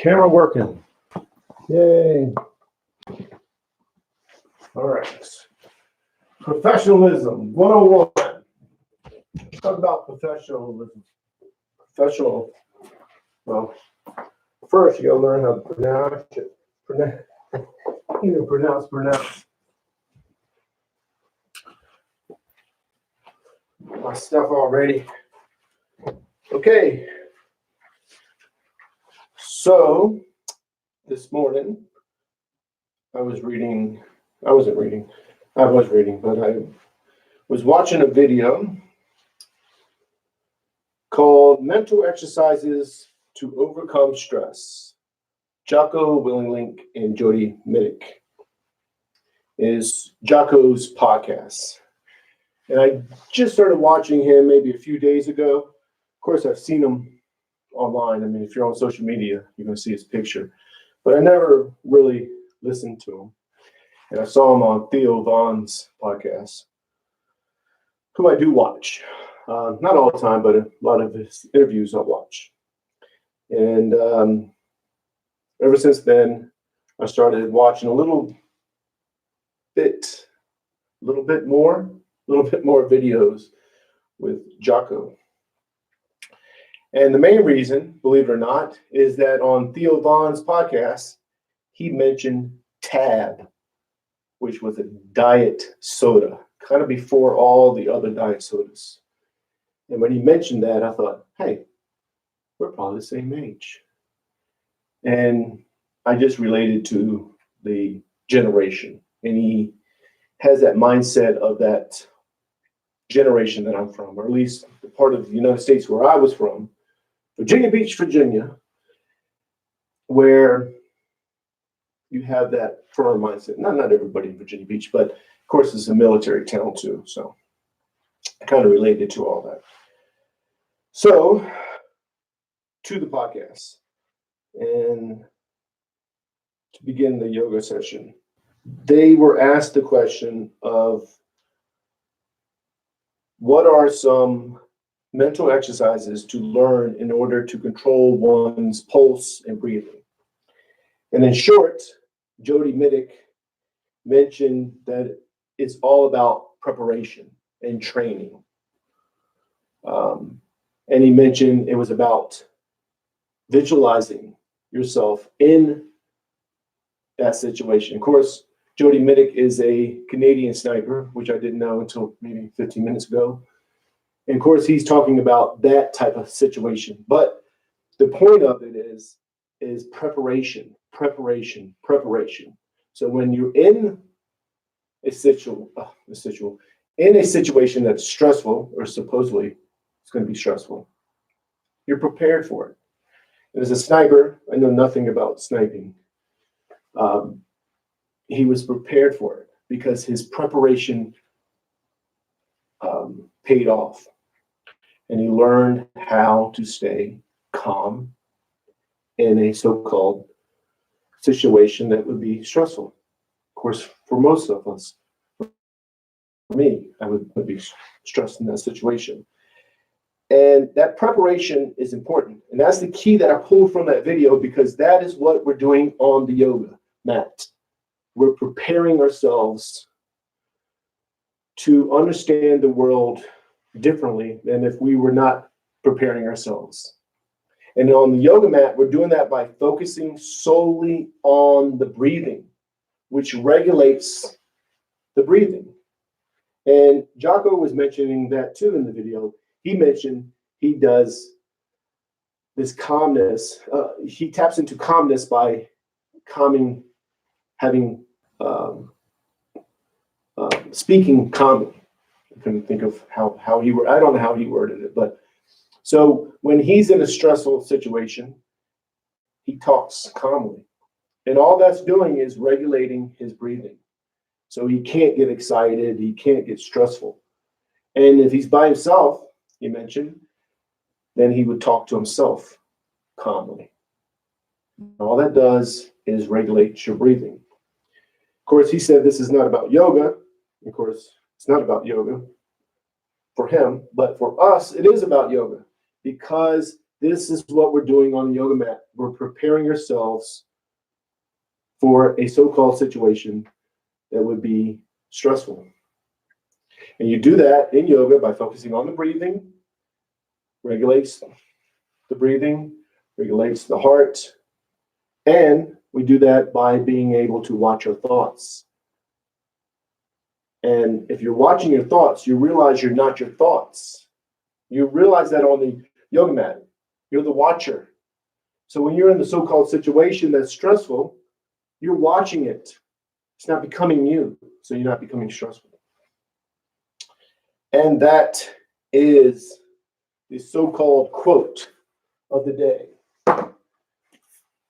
Camera working. Yay. All right. Professionalism 101. Talk about professionalism. Professional. Well, first you gotta learn how to pronounce it. Pronounce. My stuff already. Okay. So this morning I was reading, but I was watching a video called Mental Exercises to Overcome Stress. Jocko Willink and Jody Mitic is Jocko's podcast. And I just started watching him maybe a few days ago. Of course, I've seen him online. I mean, if you're on social media, you're going to see his picture. But I never really listened to him. And I saw him on Theo Vaughn's podcast, who I do watch. Not all the time, but a lot of his interviews I watch. And ever since then, I started watching a little bit more videos with Jocko. And the main reason, believe it or not, is that on Theo Vaughn's podcast, he mentioned Tab, which was a diet soda, kind of before all the other diet sodas. And when he mentioned that, I thought, hey, we're probably the same age. And I just related to the generation. And he has that mindset of that generation that I'm from, or at least the part of the United States where I was from, Virginia Beach, Virginia, where you have that firm mindset. Not everybody in Virginia Beach, but of course it's a military town too. So I kind of related to all that. So to the podcast, and to begin the yoga session, they were asked the question of what are some mental exercises to learn in order to control one's pulse and breathing. And in short, Jody Mitic mentioned that it's all about preparation and training. And he mentioned it was about visualizing yourself in that situation. Of course, Jody Mitic is a Canadian sniper, which I didn't know until maybe 15 minutes ago. And of course, he's talking about that type of situation. But the point of it is preparation. So when you're in a situation that's stressful, or supposedly it's going to be stressful, you're prepared for it. And as a sniper, I know nothing about sniping. He was prepared for it because his preparation paid off. And he learned how to stay calm in a so-called situation that would be stressful. Of course, for most of us, for me, I would be stressed in that situation. And that preparation is important. And that's the key that I pulled from that video, because that is what we're doing on the yoga mat. We're preparing ourselves to understand the world differently than if we were not preparing ourselves. And on the yoga mat, we're doing that by focusing solely on the breathing, which regulates the breathing. And Jocko was mentioning that too in the video. He mentioned he does this calmness. He taps into calmness by speaking calmly. I couldn't think of how he worded. I don't know how he worded it, but so when he's in a stressful situation, he talks calmly, and all that's doing is regulating his breathing. So he can't get excited, he can't get stressful. And if he's by himself, he mentioned, then he would talk to himself calmly. All that does is regulate your breathing. Of course, he said this is not about yoga. Of course, it's not about yoga for him, but for us, it is about yoga, because This is what we're doing on the yoga mat. We're preparing ourselves for a so-called situation that would be stressful. And you do that in yoga by focusing on the breathing, regulates the breathing, regulates the heart, and we do that by being able to watch our thoughts. And if you're watching your thoughts, you realize you're not your thoughts. You realize that on the yoga mat, you're the watcher. So when you're in the so-called situation that's stressful, you're watching it. It's not becoming you, so you're not becoming stressful. And that is the so-called quote of the day.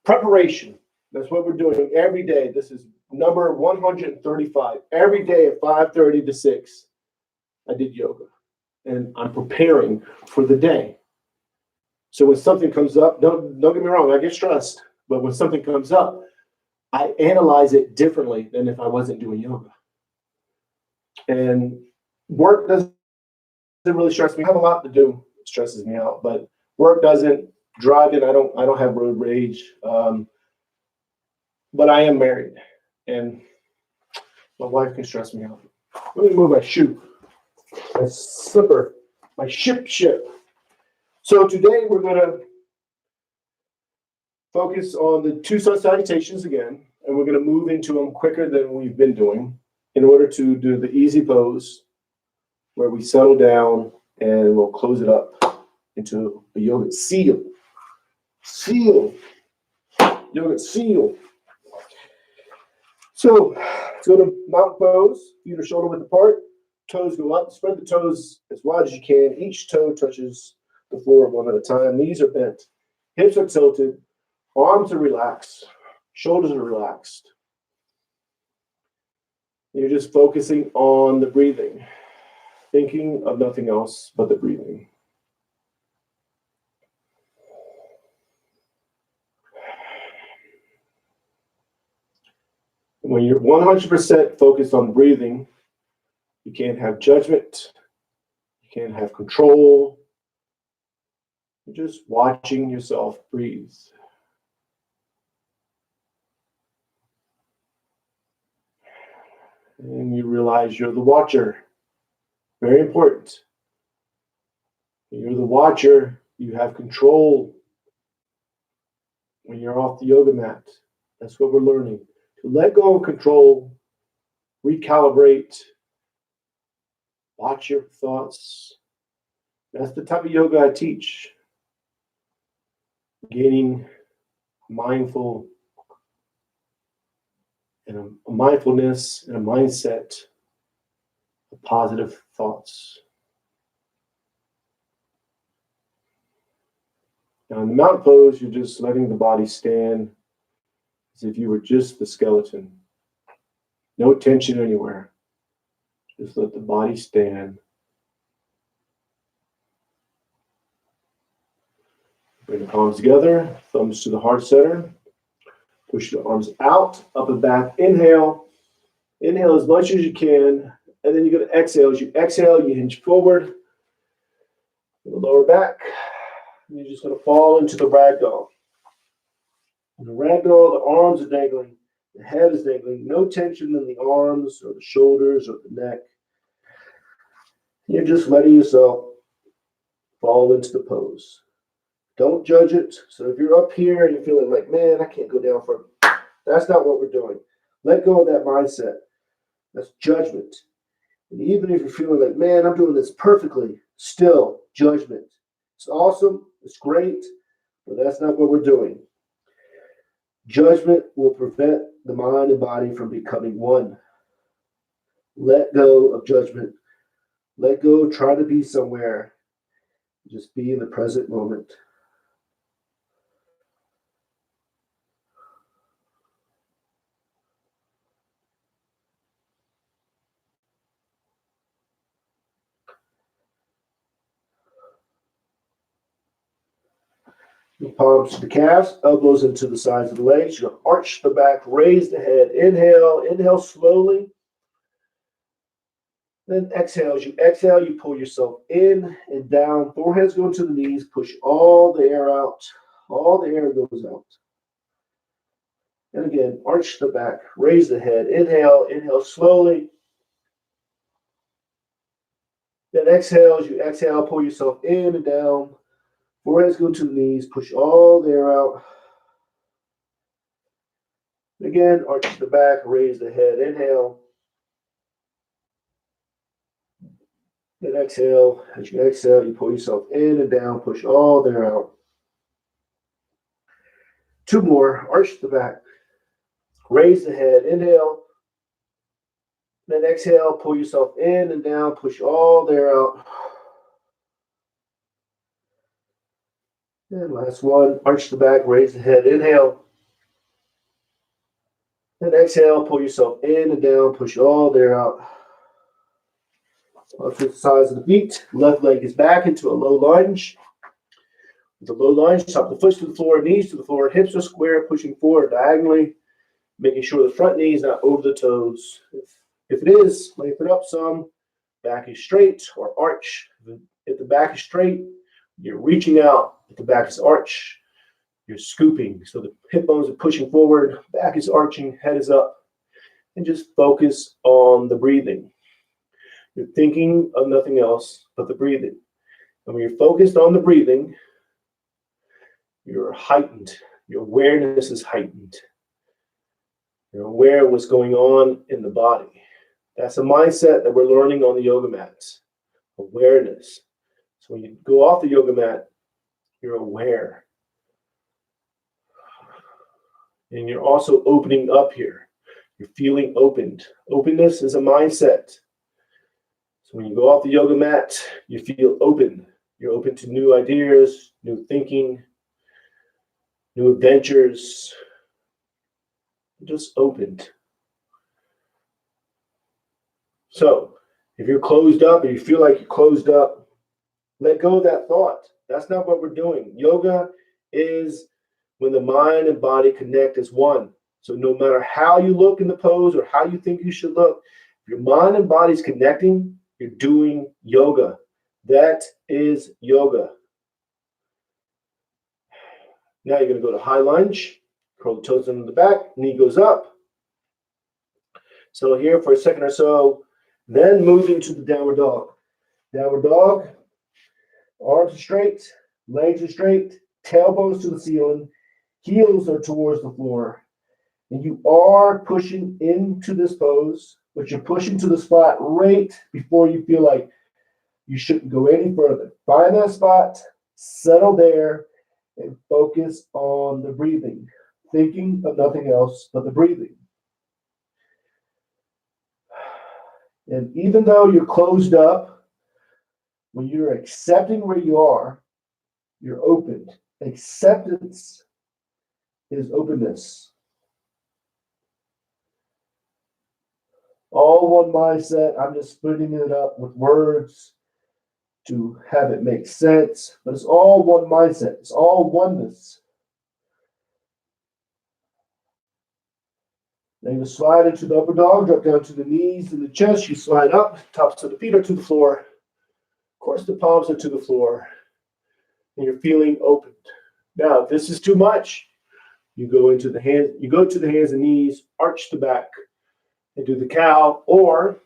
Preparation. That's what we're doing every day. This is number 135. Every day at 5:30 to 6, I did yoga. And I'm preparing for the day. So when something comes up, don't get me wrong, I get stressed. But when something comes up, I analyze it differently than if I wasn't doing yoga. And work doesn't really stress me. I have a lot to do. It stresses me out. But work doesn't. Driving, I don't have road rage. But I am married. And my wife can stress me out. Let me move my shoe. My slipper. My ship. So today we're going to focus on the two sun salutations again, and we're going to move into them quicker than we've been doing in order to do the easy pose where we settle down and we'll close it up into a yoga seal. Yoga seal. So let's go to mountain pose. Feet are shoulder width apart. Toes go up. Spread the toes as wide as you can. Each toe touches the floor one at a time. Knees are bent. Hips are tilted. Arms are relaxed. Shoulders are relaxed. You're just focusing on the breathing. Thinking of nothing else but the breathing. When you're 100% focused on breathing, you can't have judgment. You can't have control. You're just watching yourself breathe. And you realize you're the watcher. Very important. You're the watcher. You have control when you're off the yoga mat. That's what we're learning. To let go of control, recalibrate, watch your thoughts. That's the type of yoga I teach. Gaining mindful and a mindfulness and a mindset of positive thoughts. Now in the mountain pose, you're just letting the body stand as if you were just the skeleton. No tension anywhere. Just let the body stand. Bring the palms together, thumbs to the heart center. Push the arms out, up and back. Inhale. Inhale as much as you can. And then you're going to exhale. As you exhale, you hinge forward. The lower back. And you're just going to fall into the ragdoll. In the ragdoll, the arms are dangling. The head is dangling. No tension in the arms or the shoulders or the neck. You're just letting yourself fall into the pose. Don't judge it. So if you're up here and you're feeling like, man, I can't go down for it, that's not what we're doing. Let go of that mindset. That's judgment. And even if you're feeling like, man, I'm doing this perfectly, still judgment. It's awesome. It's great. But that's not what we're doing. Judgment will prevent the mind and body from becoming one. Let go of judgment. Let go. Try to be somewhere. Just be in the present moment. Your palms to the calves, elbows into the sides of the legs. You're going to arch the back, raise the head. Inhale, inhale slowly. Then exhale. As you exhale, you pull yourself in and down. Forehead's going to the knees. Push all the air out. All the air goes out. And again, arch the back. Raise the head. Inhale. Inhale slowly. Then exhale. As you exhale, pull yourself in and down. Forehead's going to the knees. Push all the air out. Again, arch the back. Raise the head. Inhale. Then exhale. As you exhale, you pull yourself in and down. Push all the air out. Two more. Arch the back. Raise the head. Inhale. Then exhale. Pull yourself in and down. Push all the air out. And last one. Arch the back. Raise the head. Inhale. Then exhale. Pull yourself in and down. Push all the air out. Opposite sides of the feet. Left leg is back into a low lunge. With a low lunge, top the foot to the floor, knees to the floor, hips are square, pushing forward diagonally, making sure the front knee is not over the toes. If it is, lengthen up some. Back is straight or arch. If the back is straight, you're reaching out. If the back is arch, you're scooping. So the hip bones are pushing forward, back is arching, head is up. And just focus on the breathing. You're thinking of nothing else but the breathing. And when you're focused on the breathing, you're heightened. Your awareness is heightened. You're aware of what's going on in the body. That's a mindset that we're learning on the yoga mats. Awareness. So when you go off the yoga mat, you're aware. And you're also opening up here. You're feeling opened. Openness is a mindset. So when you go off the yoga mat, you feel open. You're open to new ideas, new thinking, new adventures. You're just opened. So if you're closed up and you feel like you're closed up, let go of that thought. That's not what we're doing. Yoga is when the mind and body connect as one. So no matter how you look in the pose or how you think you should look, if your mind and body is connecting, you're doing yoga. That is yoga. Now you're going to go to high lunge. Curl the toes into the back. Knee goes up. So here for a second or so. Then moving to the downward dog. Downward dog. Arms are straight. Legs are straight. Tailbones to the ceiling. Heels are towards the floor. And you are pushing into this pose, but you're pushing to the spot right before you feel like you shouldn't go any further. Find that spot, settle there, and focus on the breathing. Thinking of nothing else but the breathing. And even though you're closed up, when you're accepting where you are, you're open. Acceptance is openness. All one mindset. I'm just splitting it up with words to have it make sense. But it's all one mindset. It's all oneness. Then you slide into the upper dog, drop down to the knees and the chest. You slide up, tops of the feet are to the floor. Of course, the palms are to the floor. And you're feeling opened. Now, if this is too much, you go into the hands, you go to the hands and knees, arch the back, and do the cow, or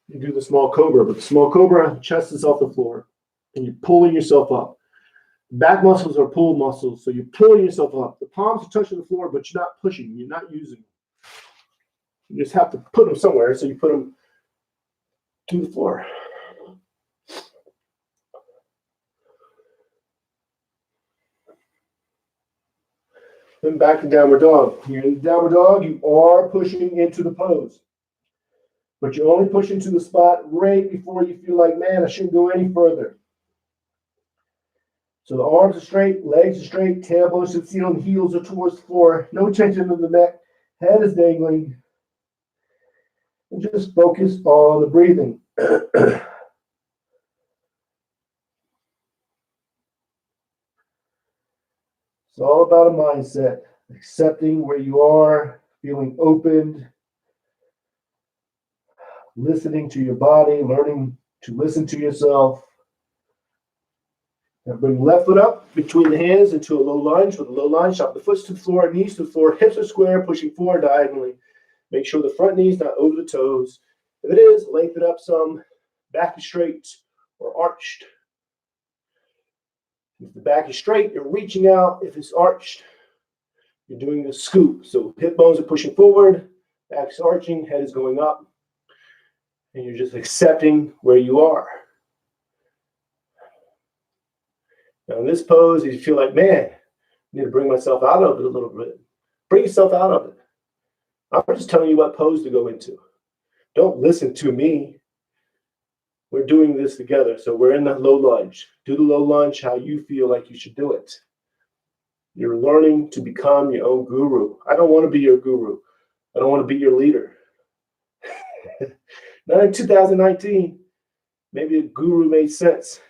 you do the small cobra. But the small cobra, chest is off the floor, and you're pulling yourself up. Back muscles are pull muscles, so you're pulling yourself up. The palms are touching the floor, but you're not pushing. You're not using them. You just have to put them somewhere, so you put them to the floor. Then back to downward dog. Here in the downward dog, you are pushing into the pose. But you're only pushing to the spot right before you feel like, man, I shouldn't go any further. So the arms are straight, legs are straight, tailbones to the ceiling, heels are towards the floor. No tension in the neck, head is dangling. And just focus on the breathing. It's all about a mindset, accepting where you are, feeling opened, listening to your body, learning to listen to yourself. Now bring left foot up between the hands into a low lunge. With a low lunge, drop the foot to the floor, knees to the floor, hips are square, pushing forward diagonally. Make sure the front knee is not over the toes. If it is, lengthen up some. Back is straight or arched. If the back is straight, you're reaching out. If it's arched, you're doing a scoop. So hip bones are pushing forward, back is arching, head is going up, and you're just accepting where you are. Now in this pose, you feel like, man, I need to bring myself out of it a little bit. Bring yourself out of it. I'm just telling you what pose to go into. Don't listen to me. We're doing this together. So we're in the low lunge. Do the low lunge how you feel like you should do it. You're learning to become your own guru. I don't want to be your guru. I don't want to be your leader. Not in 2019. Maybe a guru made sense,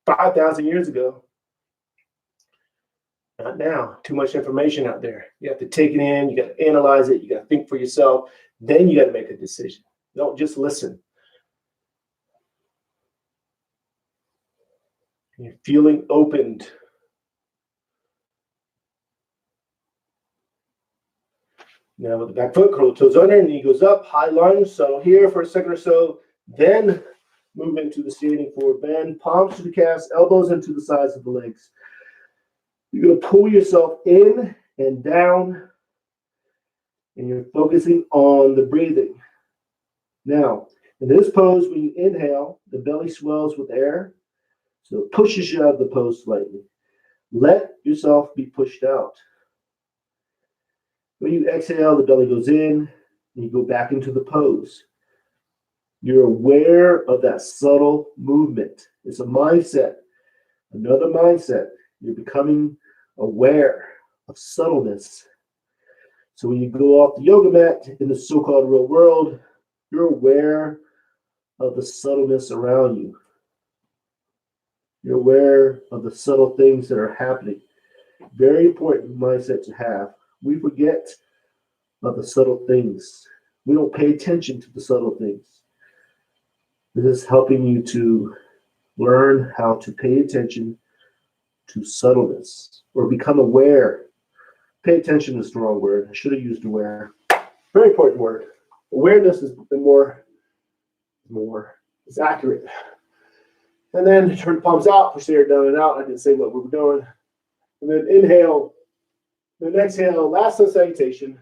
5,000 years ago. Not now. Too much information out there. You have to take it in. You got to analyze it. You got to think for yourself. Then you got to make a decision. Don't just listen. You're feeling opened. Now with the back foot, curl the toes under, knee goes up, high lunge. Settle here for a second or so. Then move into the standing forward bend. Palms to the calves, elbows into the sides of the legs. You're going to pull yourself in and down, and you're focusing on the breathing. Now, in this pose, when you inhale, the belly swells with air, so it pushes you out of the pose slightly. Let yourself be pushed out. When you exhale, the belly goes in, and you go back into the pose. You're aware of that subtle movement. It's a mindset, another mindset. You're becoming aware of subtleness. So when you go off the yoga mat in the so-called real world, you're aware of the subtleness around you. You're aware of the subtle things that are happening. Very important mindset to have. We forget about the subtle things. We don't pay attention to the subtle things. This is helping you to learn how to pay attention to subtleness or become aware. Pay attention is the wrong word. I should have used aware. Very important word. Awareness is more is accurate. And then turn the palms out, push the air down and out. I didn't say what we were doing. And then inhale, then exhale, last sun salutation.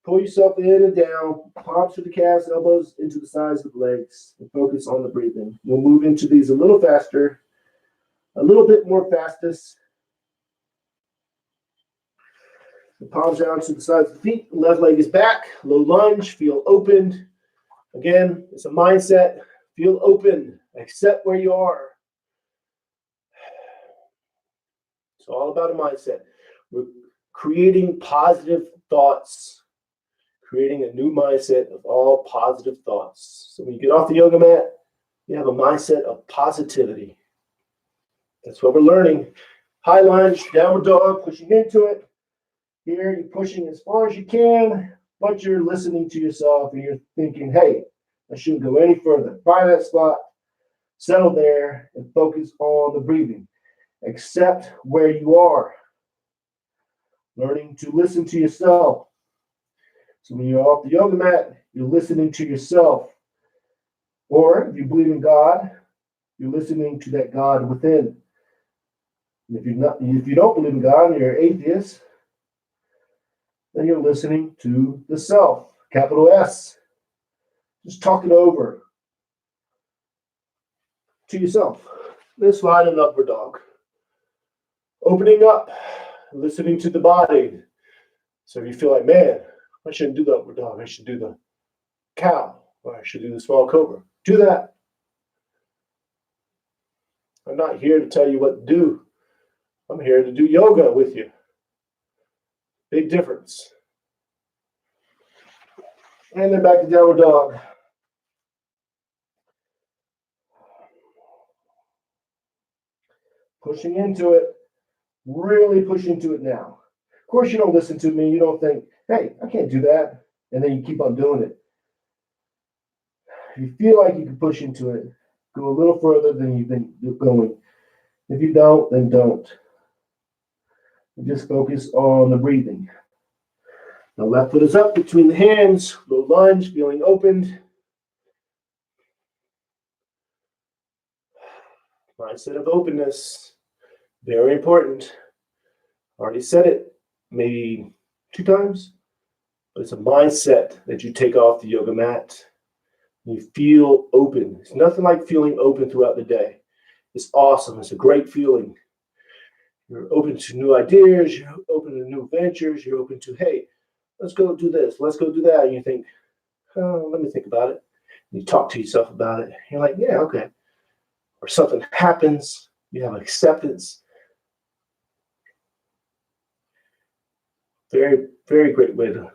Pull yourself in and down, palms to the calves, elbows into the sides of the legs, and focus on the breathing. We'll move into these a little faster, a little bit more fastest. The palms down to the sides of the feet, left leg is back, low lunge, feel opened. Again, it's a mindset, feel open, accept where you are. It's all about a mindset. We're creating positive thoughts, creating a new mindset of all positive thoughts. So when you get off the yoga mat, you have a mindset of positivity. That's what we're learning. High lunge, downward dog, pushing into it. Here, you're pushing as far as you can, but you're listening to yourself and you're thinking, hey, I shouldn't go any further. Find that spot, settle there, and focus on the breathing. Accept where you are. Learning to listen to yourself. So when you're off the yoga mat, you're listening to yourself. Or if you believe in God, you're listening to that God within. And if you don't believe in God and you're an atheist, then you're listening to the self, capital S. Just talk it over to yourself. Then slide in upward dog. Opening up, listening to the body. So if you feel like, man, I shouldn't do the upward dog. I should do the cow, or I should do the small cobra. Do that. I'm not here to tell you what to do. I'm here to do yoga with you. Big difference. And then back to downward dog. Pushing into it. Really push into it now. Of course, you don't listen to me. You don't think, hey, I can't do that. and then you keep on doing it. If you feel like you can push into it, go a little further than you've been going. If you don't, then don't. Just focus on the breathing. The left foot is up between the hands, low lunge, feeling opened. Mindset of openness, very important. Already said it maybe 2 times, but it's a mindset that you take off the yoga mat. You feel open. It's nothing like feeling open throughout the day. It's awesome. It's a great feeling. You're open to new ideas. You're open to new ventures. You're open to, hey, let's go do this. Let's go do that. And you think, oh, let me think about it. And you talk to yourself about it. You're like, yeah, okay. Or something happens. You have acceptance. Very, very great way to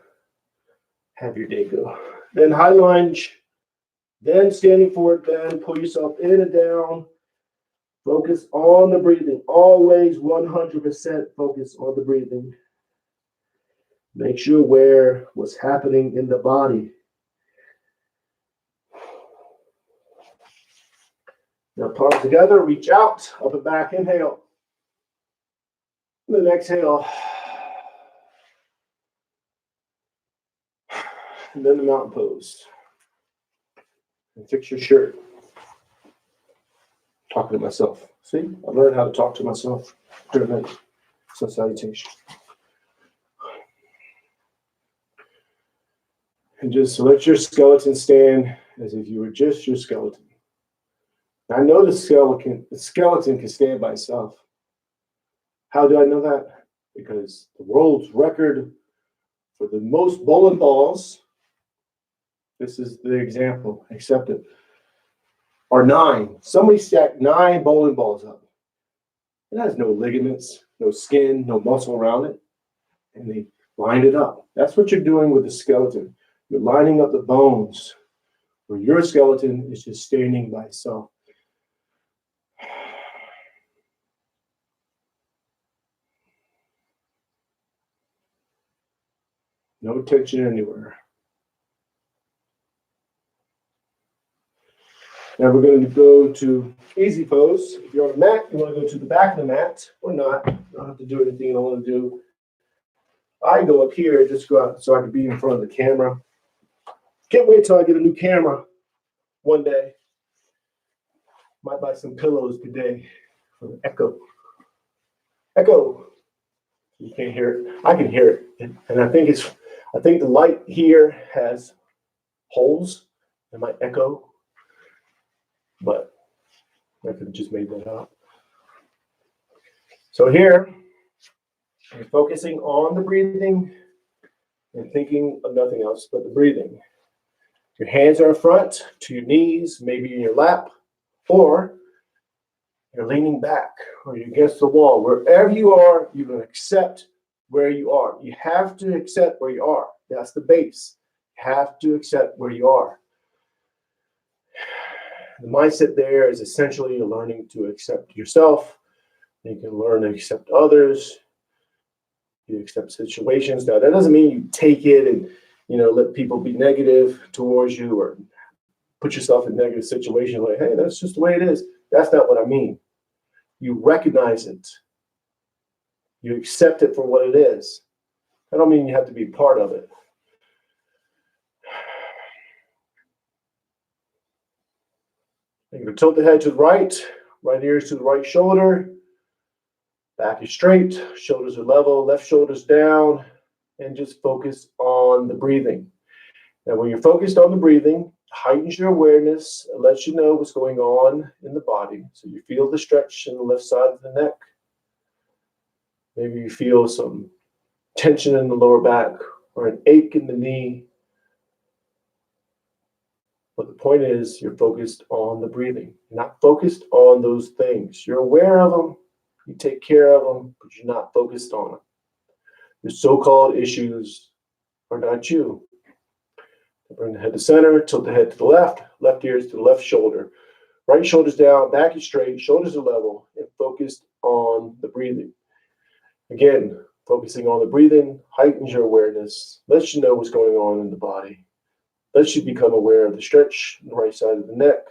have your day go. Then high lunge. Then standing forward bend. Pull yourself in and down. Focus on the breathing. Always 100% focus on the breathing. Make sure you're aware what's happening in the body. Now palms together, reach out, up and back, inhale. And then exhale. And then the mountain pose. And fix your shirt. Talking to myself. See, I learned how to talk to myself during that sun salutation. And just let your skeleton stand as if you were just your skeleton. I know the skeleton can stand by itself. How do I know that? Because the world's record for the most bowling balls, this is the example, accept it, are 9. Somebody stacked 9 bowling balls up. It has no ligaments, no skin, no muscle around it. And they lined it up. That's what you're doing with the skeleton. You're lining up the bones where your skeleton is just standing by itself. No tension anywhere. Now we're going to go to easy pose. If you're on the mat, you want to go to the back of the mat or not. You don't have to do anything you don't want to do. I go up here, just go out so I can be in front of the camera. Can't wait till I get a new camera one day. Might buy some pillows today for the echo. Echo. You can't hear it. I can hear it. And I think the light here has holes. It might echo. But I could have just made that up. So here, you're focusing on the breathing and thinking of nothing else but the breathing. Your hands are in front to your knees, maybe in your lap, or you're leaning back or you're against the wall. Wherever you are, you can accept where you are. You have to accept where you are. That's the base. You have to accept where you are. The mindset there is essentially learning to accept yourself. You can learn to accept others. You accept situations. Now, that doesn't mean you take it and, let people be negative towards you or put yourself in negative situations like, hey, that's just the way it is. That's not what I mean. You recognize it. You accept it for what it is. I don't mean you have to be part of it. You're going to tilt the head to the right ear is to the right shoulder, back is straight, shoulders are level, left shoulder's down, and just focus on the breathing. Now, when you're focused on the breathing, heightens your awareness, it lets you know what's going on in the body. So you feel the stretch in the left side of the neck. Maybe you feel some tension in the lower back or an ache in the knee. But the point is, you're focused on the breathing, not focused on those things. You're aware of them, you take care of them, but you're not focused on them. Your so-called issues are not you. Bring the head to center, tilt the head to the left ear is to the left shoulder. Right shoulder's down, back is straight, shoulders are level, and focused on the breathing. Again, Focusing on the breathing heightens your awareness, lets you know what's going on in the body, lets you become aware of the stretch on the right side of the neck.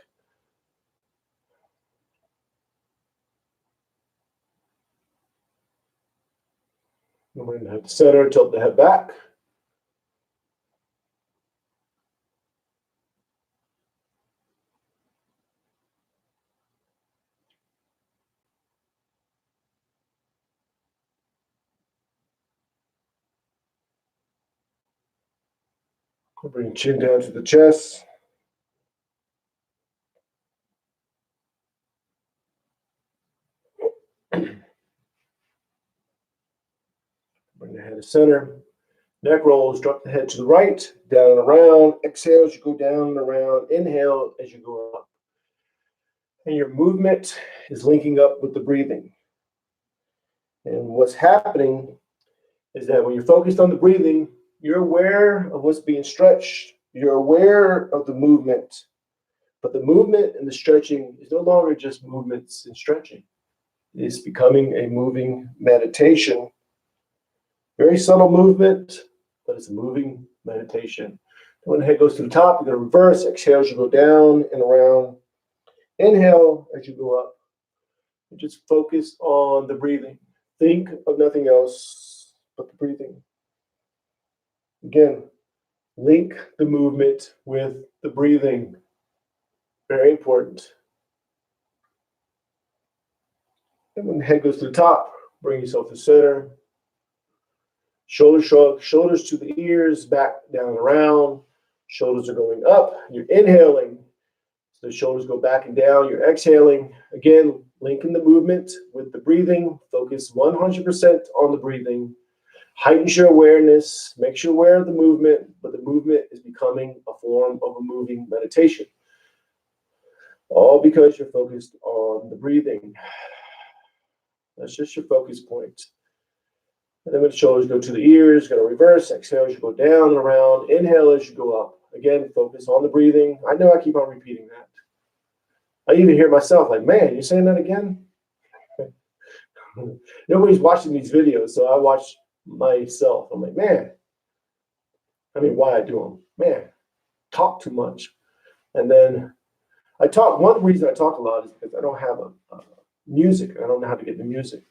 And we're going to head to center, tilt the head back. We'll bring chin down to the chest. Bring the head to center. Neck rolls, drop the head to the right, down and around. Exhale as you go down and around. Inhale as you go up. And your movement is linking up with the breathing. And what's happening is that when you're focused on the breathing, you're aware of what's being stretched. You're aware of the movement. But the movement and the stretching is no longer just movements and stretching. It's becoming a moving meditation. Very subtle movement, but it's a moving meditation. When the head goes to the top, you're going to reverse. Exhale as you go down and around. Inhale as you go up. And just focus on the breathing. Think of nothing else but the breathing. Again, link the movement with the breathing. Very important. And when the head goes to the top, bring yourself to center. Shoulder shrug, shoulders to the ears, back, down, and around. Shoulders are going up. You're inhaling. So the shoulders go back and down. You're exhaling. Again, linking the movement with the breathing. Focus 100% on the breathing. Heightens your awareness. Makes you aware of the movement, but the movement is becoming a form of a moving meditation. All because you're focused on the breathing. That's just your focus point. And then when the shoulders go to the ears, going to reverse. Exhale as you go down and around. Inhale as you go up. Again, focus on the breathing. I know I keep on repeating that. I even hear myself like, man, you're saying that again? Nobody's watching these videos, so I watch myself. I'm like, man. I mean, why I do them? Man, talk too much. And then I talk. One reason I talk a lot is because I don't have a music. I don't know how to get the music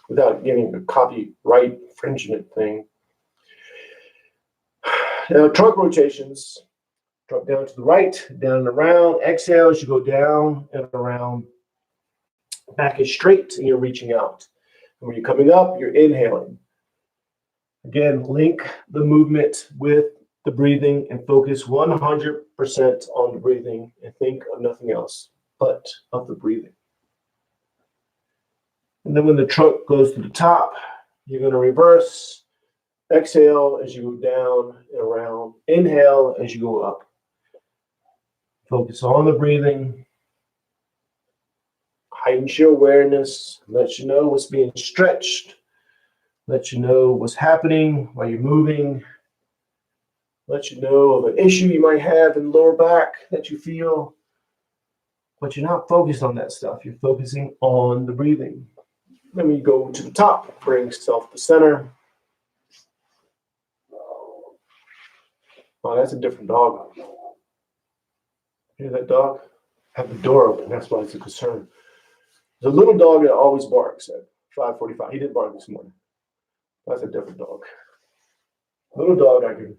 without getting a copyright infringement thing. Now, trunk rotations. Drop down to the right, down and around. Exhale as you go down and around. Back is straight and you're reaching out. And when you're coming up, you're inhaling. Again, link the movement with the breathing and focus 100% on the breathing and think of nothing else but of the breathing. And then when the trunk goes to the top, you're going to reverse. Exhale as you go down and around. Inhale as you go up. Focus on the breathing. Heightens your awareness. Let you know what's being stretched. Let you know what's happening while you're moving. Let you know of an issue you might have in the lower back that you feel. But you're not focused on that stuff. You're focusing on the breathing. Then we go to the top. Bring self to center. Oh, that's a different dog. Hear that dog? Have the door open. That's why it's a concern. There's a little dog that always barks at 5:45. He didn't bark this morning. That's a different dog. Little dog I can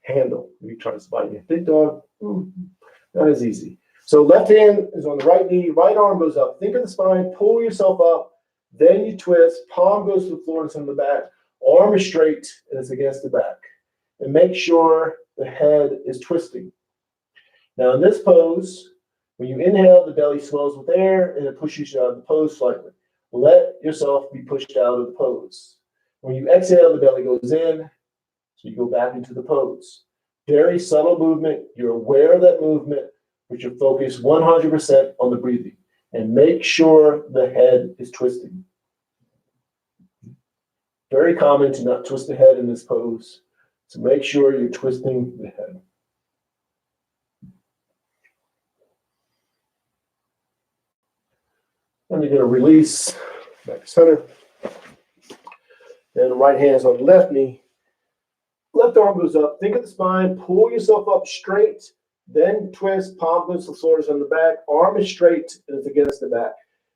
handle if he tries to bite me. Big dog, not as easy. So left hand is on the right knee. Right arm goes up. Think of the spine. Pull yourself up. Then you twist. Palm goes to the floor and it's on the back. Arm is straight and it's against the back. And make sure the head is twisting. Now in this pose, when you inhale, the belly swells with air and it pushes you out of the pose slightly. Let yourself be pushed out of the pose. When you exhale, the belly goes in, so you go back into the pose. Very subtle movement. You're aware of that movement, but you're focused 100% on the breathing. And make sure the head is twisting. Very common to not twist the head in this pose. So make sure you're twisting the head. And you're going to release back to center. Then the right hand's on the left knee. Left arm goes up. Think of the spine. Pull yourself up straight. Then twist. Palm goes to the floor, is on the back. Arm is straight and it's against the back.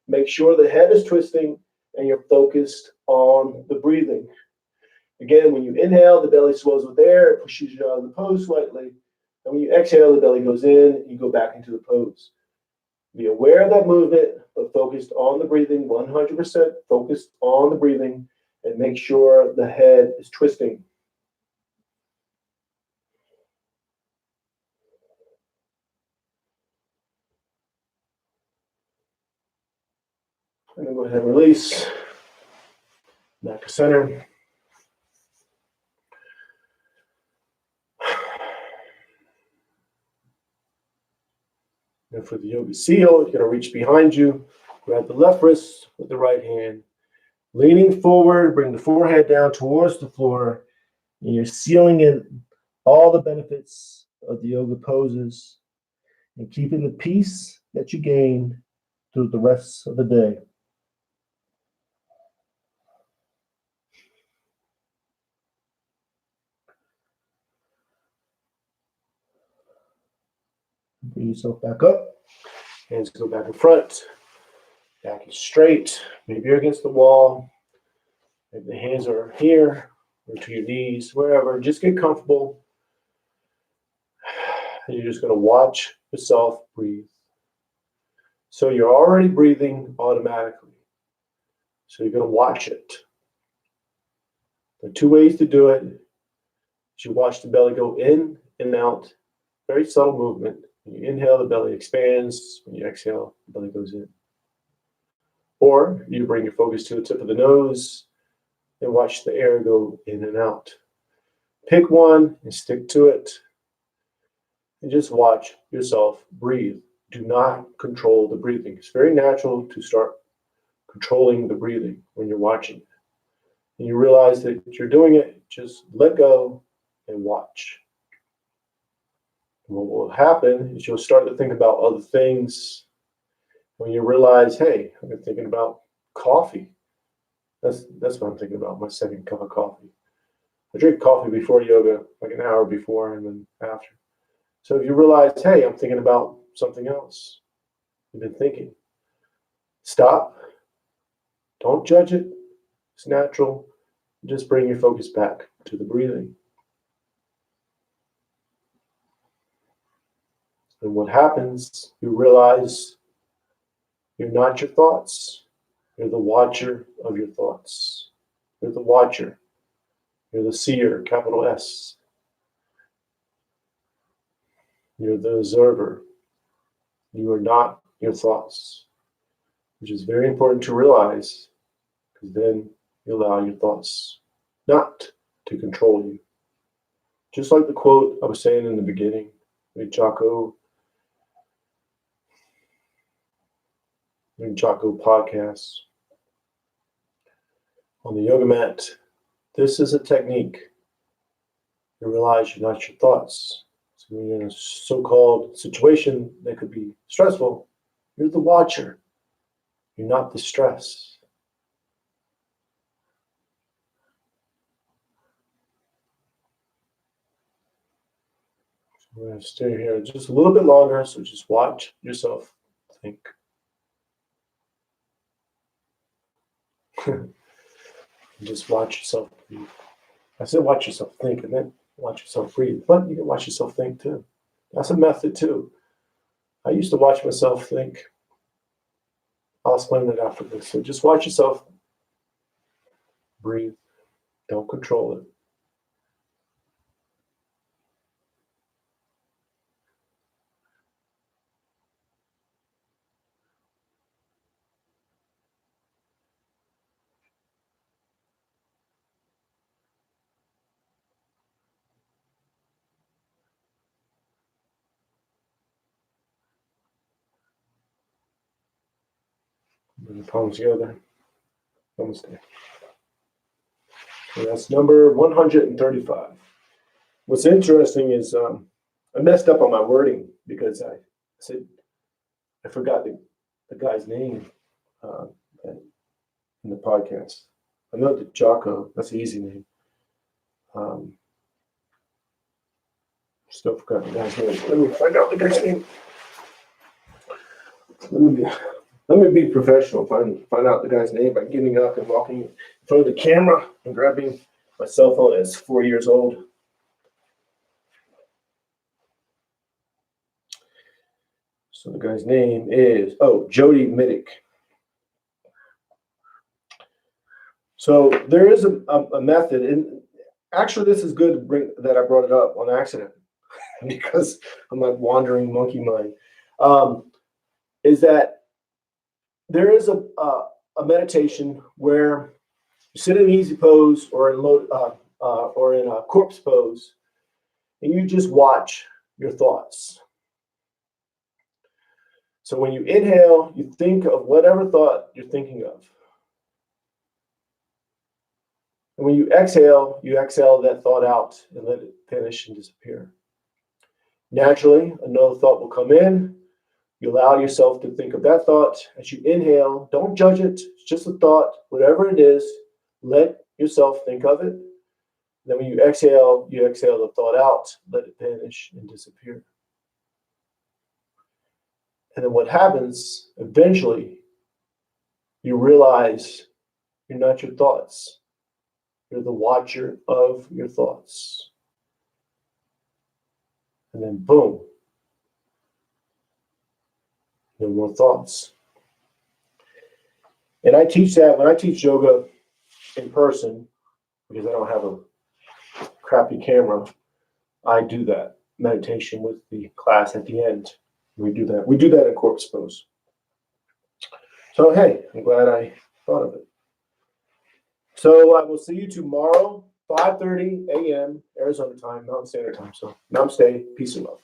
Make sure the head is twisting and you're focused on the breathing. Again, when you inhale, the belly swells with air. It pushes you out of the pose slightly. And when you exhale, the belly goes in. You go back into the pose. Be aware of that movement, but focused on the breathing, 100% focused on the breathing, and make sure the head is twisting. And then go ahead and release. Back to center. And for the yoga seal, you're going to reach behind you, grab the left wrist with the right hand, leaning forward, bring the forehead down towards the floor, and you're sealing in all the benefits of the yoga poses and keeping the peace that you gained through the rest of the day. Bring yourself back up. Hands go back in front. Back is straight. Maybe you're against the wall. Maybe the hands are here or to your knees, wherever. Just get comfortable. And you're just going to watch yourself breathe. So you're already breathing automatically. So you're going to watch it. There are two ways to do it. You watch the belly go in and out. Very subtle movement. When you inhale, the belly expands. When you exhale, the belly goes in. Or you bring your focus to the tip of the nose and watch the air go in and out. Pick one and stick to it. And just watch yourself breathe. Do not control the breathing. It's very natural to start controlling the breathing when you're watching. And you realize that you're doing it, just let go and watch. And what will happen is you'll start to think about other things when you realize, hey, I've been thinking about coffee. That's what I'm thinking about, my second cup of coffee. I drink coffee before yoga, like an hour before and then after. So if you realize, hey, I'm thinking about something else you've been thinking, stop. Don't judge it. It's natural. Just bring your focus back to the breathing. And what happens, you realize you're not your thoughts. You're the watcher of your thoughts. You're the watcher. You're the seer, capital S. You're the observer. You are not your thoughts, which is very important to realize, because then you allow your thoughts not to control you. Just like the quote I was saying in the beginning, Jocko podcast on the yoga mat. This is a technique. You realize you're not your thoughts. So when you're in a so-called situation that could be stressful, you're the watcher. You're not the stress. So we're going to stay here just a little bit longer, so just watch yourself think. Just watch yourself breathe. I said watch yourself think and then watch yourself breathe. But you can watch yourself think too. That's a method too. I used to watch myself think. I'll explain that after this. So just watch yourself breathe. Don't control it. Bring the palms together. Namaste. So that's number 135. What's interesting is I messed up on my wording because I said I forgot the guy's name in the podcast. I know that Jocko, that's an easy name. Still forgot the guy's name. Let me find out the guy's name. Let me be professional. Find out the guy's name by getting up and walking in front of the camera and grabbing my cell phone as 4 years old. So the guy's name is Jody Mitic. So there is a method, and actually this is good to bring that I brought it up on accident because I'm like wandering monkey mind. Is that there is a meditation where you sit in an easy pose or in a corpse pose, and you just watch your thoughts. So when you inhale, you think of whatever thought you're thinking of. And when you exhale that thought out and let it vanish and disappear. Naturally, another thought will come in. You allow yourself to think of that thought. As you inhale, don't judge it. It's just a thought. Whatever it is, let yourself think of it. Then when you exhale the thought out. Let it vanish and disappear. And then what happens, eventually, you realize you're not your thoughts. You're the watcher of your thoughts. And then boom, no more thoughts. And I teach that when I teach yoga in person, because I don't have a crappy camera, I do that meditation with the class at the end. We do that in corpse pose. So hey, I'm glad I thought of it. So I will see you tomorrow, 5:30 a.m. Arizona time, Mountain Standard Time. So namaste, peace and love.